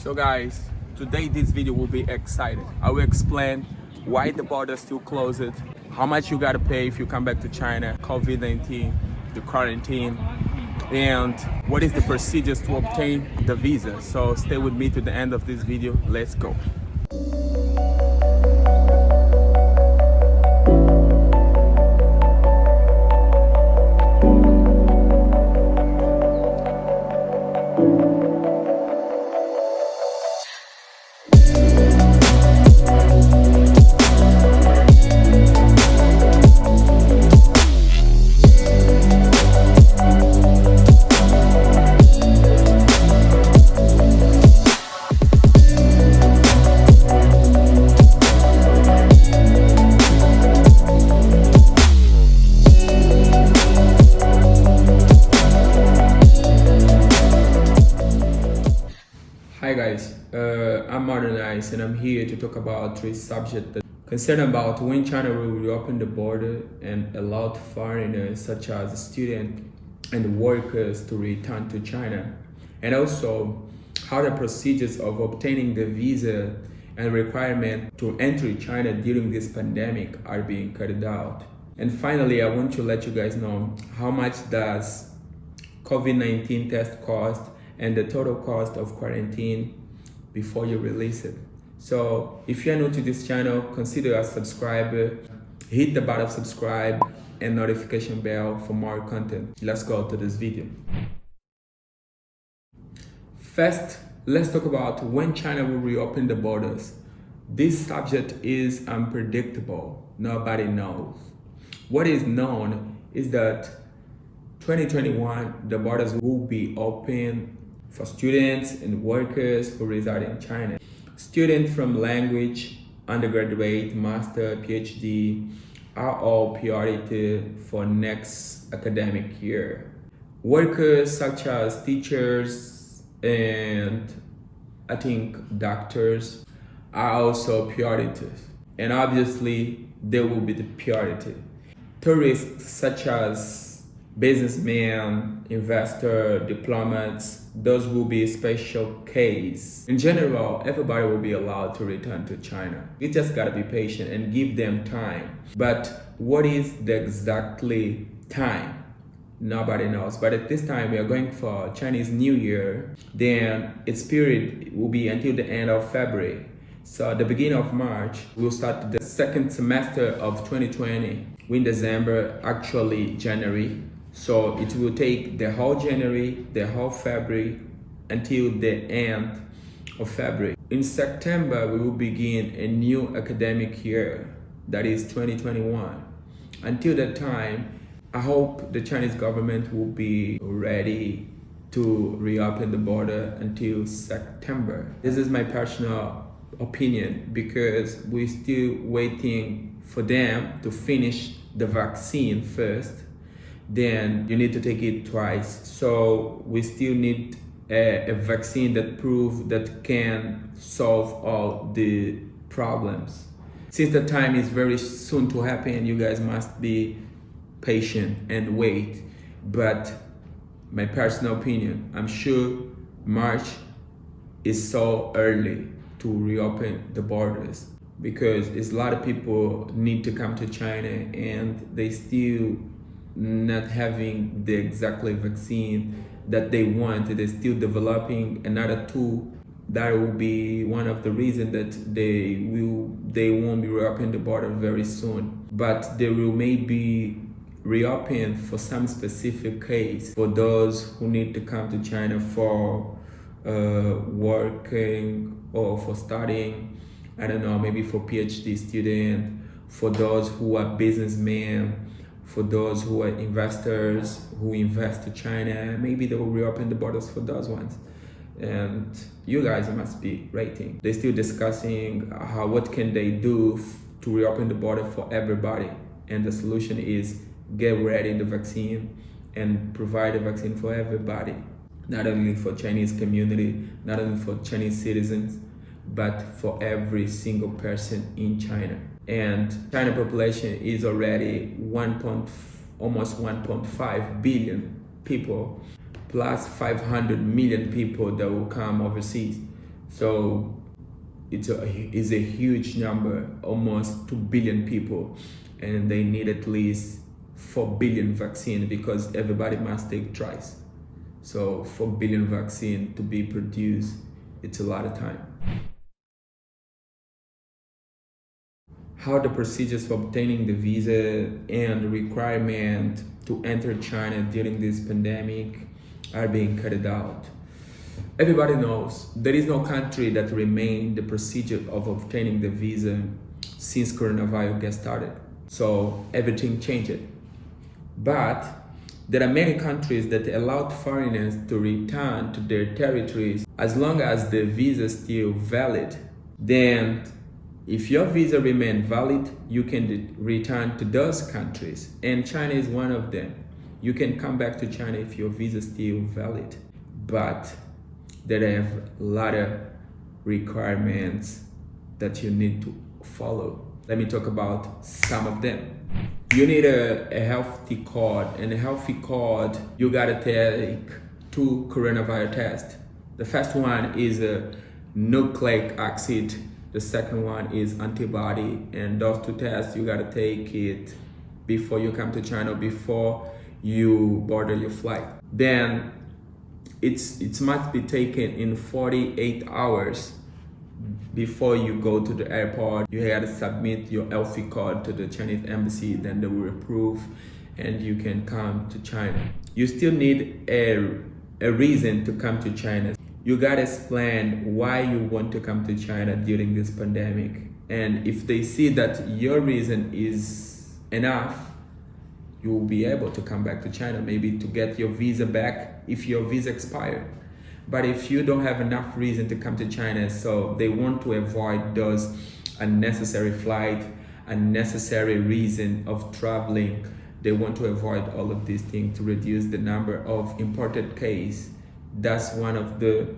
So guys, today this video will be exciting. I will explain why the border is still closed, how much you gotta pay if you come back to China, COVID-19, the quarantine, and what is the procedures to obtain the visa. So stay with me to the end of this video. Let's go. Hi guys, I'm Modernize and I'm here to talk about three subjects that concern about when China will reopen the border and allow foreigners such as students and workers to return to China, and also how the procedures of obtaining the visa and requirement to enter China during this pandemic are being carried out. And finally, I want to let you guys know how much does COVID-19 test cost and the total cost of quarantine before you release it. So if you're new to this channel, consider a subscriber, hit the button subscribe and notification bell for more content. Let's go to this video. First, let's talk about when China will reopen the borders. This subject is unpredictable. Nobody knows. What is known is that 2021, the borders will be open for students and workers who reside in China. Students from language, undergraduate, master, PhD are all priority for next academic year. Workers such as teachers and I think doctors are also priorities. And obviously they will be the priority. Tourists such as businessmen, investor, diplomats, those will be a special case. In general, everybody will be allowed to return to China. We just gotta be patient and give them time. But what is the exactly time? Nobody knows. But at this time, we are going for Chinese New Year. Then its period will be until the end of February. So at the beginning of March, we'll start the second semester of 2020. In December, actually January. So it will take the whole January, the whole February, until the end of February. In September, we will begin a new academic year, that is 2021. Until that time, I hope the Chinese government will be ready to reopen the border until September. This is my personal opinion because we're still waiting for them to finish the vaccine first. Then you need to take it twice. So we still need a vaccine that proves that can solve all the problems. Since the time is very soon to happen, you guys must be patient and wait. But my personal opinion, I'm sure March is so early to reopen the borders because it's a lot of people need to come to China and they still not having the exactly vaccine that they want. They're still developing another tool that will be one of the reasons that they won't be reopening the border very soon. But they will maybe reopen for some specific case for those who need to come to China for working or for studying. I don't know, maybe for PhD student, for those who are businessmen, for those who are investors who invest to China. Maybe they will reopen the borders for those ones. And you guys must be waiting. They're still discussing what can they do to reopen the border for everybody. And the solution is get ready the vaccine and provide a vaccine for everybody. Not only for Chinese community, not only for Chinese citizens, but for every single person in China. And China population is already almost 1.5 billion people, plus 500 million people that will come overseas. So it's a huge number, almost 2 billion people, and they need at least 4 billion vaccine because everybody must take twice. So 4 billion vaccine to be produced, it's a lot of time. How the procedures for obtaining the visa and requirement to enter China during this pandemic are being carried out. Everybody knows there is no country that remained the procedure of obtaining the visa since coronavirus got started. So everything changed. But there are many countries that allowed foreigners to return to their territories as long as the visa is still valid. Then if your visa remains valid, you can return to those countries, and China is one of them. You can come back to China if your visa is still valid, but there have a lot of requirements that you need to follow. Let me talk about some of them. You need a healthy card, and a healthy card, you gotta take 2 coronavirus tests. The first one is a nucleic acid. The second one is antibody, and those 2 tests you gotta take it before you come to China, before you board your flight. Then it must be taken in 48 hours before you go to the airport. You gotta submit your LC card to the Chinese embassy, then they will approve and you can come to China. You still need a reason to come to China. You gotta explain why you want to come to China during this pandemic. And if they see that your reason is enough, you will be able to come back to China, maybe to get your visa back if your visa expired. But if you don't have enough reason to come to China, so they want to avoid those unnecessary flight, unnecessary reason of traveling. They want to avoid all of these things to reduce the number of imported cases. That's one of the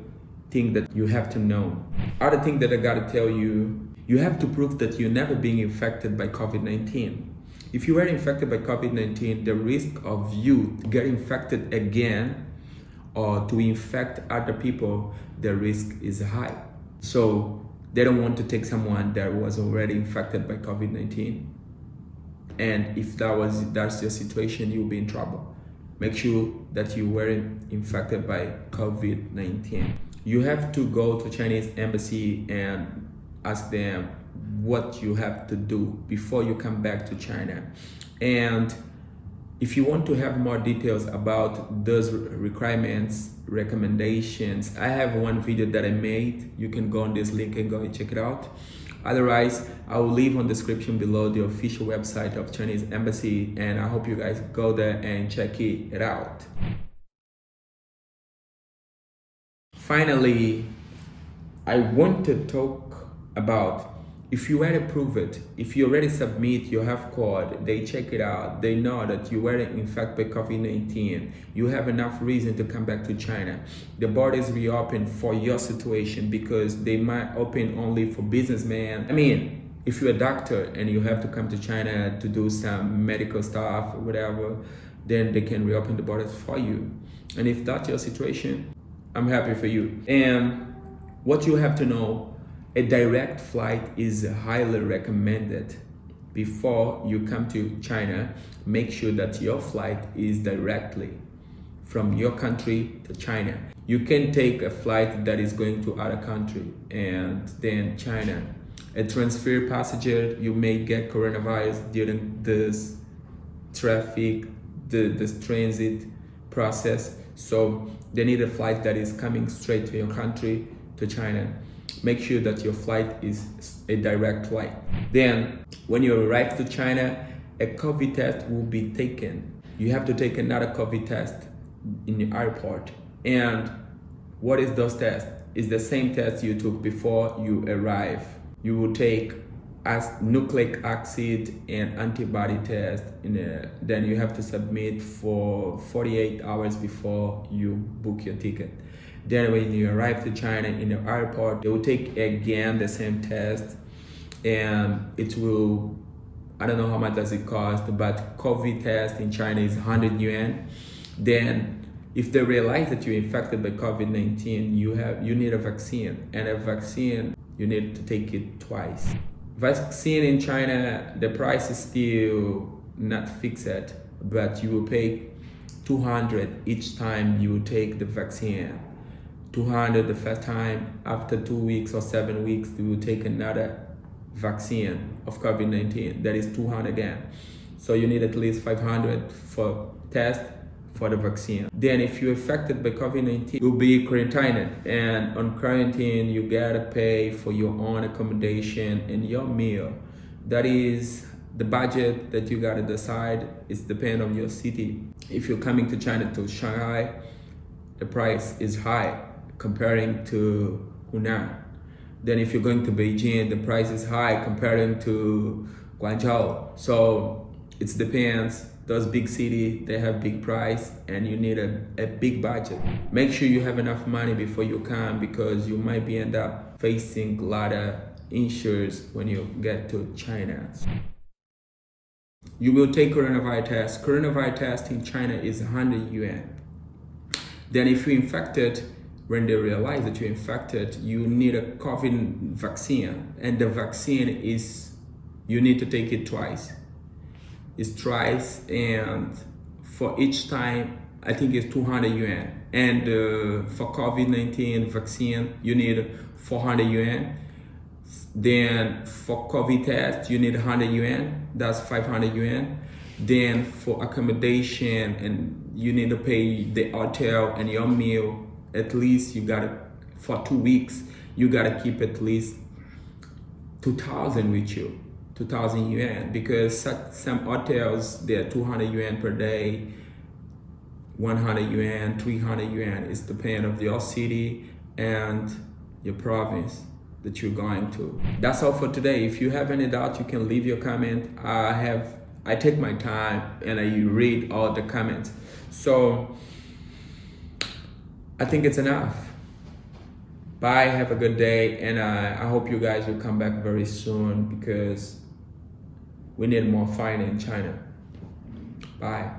things that you have to know. Other thing that I gotta tell you, you have to prove that you're never being infected by COVID-19. If you were infected by COVID-19, the risk of you get infected again or to infect other people, the risk is high. So they don't want to take someone that was already infected by COVID-19. And if that's your situation, you'll be in trouble. Make sure that you weren't infected by COVID-19. You have to go to Chinese embassy and ask them what you have to do before you come back to China. And if you want to have more details about those requirements, recommendations, I have one video that I made. You can go on this link and go and check it out. Otherwise, I will leave on the description below the official website of Chinese Embassy, and I hope you guys go there and check it out. Finally, I want to talk about if you were approved, if you already submit your health card, they check it out, they know that you weren't infected by COVID-19, you have enough reason to come back to China. The borders reopen for your situation because they might open only for businessmen. I mean, if you're a doctor and you have to come to China to do some medical stuff or whatever, then they can reopen the borders for you. And if that's your situation, I'm happy for you. And what you have to know, a direct flight is highly recommended. Before you come to China, make sure that your flight is directly from your country to China. You can take a flight that is going to other country and then China. A transfer passenger, you may get coronavirus during this traffic, this transit process. So they need a flight that is coming straight to your country, to China. Make sure that your flight is a direct flight. Then, when you arrive to China, a COVID test will be taken. You have to take another COVID test in the airport. And what is those tests? It's the same test you took before you arrive. You will take as nucleic acid and antibody test. Then you have to submit for 48 hours before you book your ticket. Then when you arrive to China in the airport, they will take again the same test, and it will, I don't know how much does it cost, but COVID test in China is 100 yuan. Then If they realize that you're infected by COVID-19, you need a vaccine, and a vaccine you need to take it twice. Vaccine in China, the price is still not fixed, but you will pay 200 each time you take the vaccine. 200 the first time. After 2 weeks or 7 weeks, you will take another vaccine of COVID-19. That is 200 again. So you need at least 500 for test for the vaccine. Then if you're affected by COVID-19, you'll be quarantined. And on quarantine, you gotta pay for your own accommodation and your meal. That is the budget that you gotta decide. It's depend on your city. If you're coming to China, to Shanghai, the price is high comparing to Hunan. Then if you're going to Beijing, the price is high comparing to Guangzhou. So it depends. Those big cities, they have big price, and you need a big budget. Make sure you have enough money before you come, because you might be end up facing a lot of issues when you get to China. You will take coronavirus test. Coronavirus test in China is 100 yuan. Then if you're infected, when they realize that you're infected, you need a COVID vaccine, and the vaccine is, you need to take it twice. It's twice, and for each time, I think it's 200 yuan. And for COVID-19 vaccine, you need 400 yuan. Then for COVID test, you need 100 yuan. That's 500 yuan. Then for accommodation, and you need to pay the hotel and your meal. At least you gotta, for 2 weeks, you gotta keep at least 2,000 with you. 2,000 yuan, because some hotels, they're 200 yuan per day, 100 yuan, 300 yuan. It's depend of your city and your province that you're going to. That's all for today. If you have any doubt, you can leave your comment. I take my time and I read all the comments. So I think it's enough. Bye, have a good day, and I hope you guys will come back very soon, because we need more fighting in China. Bye.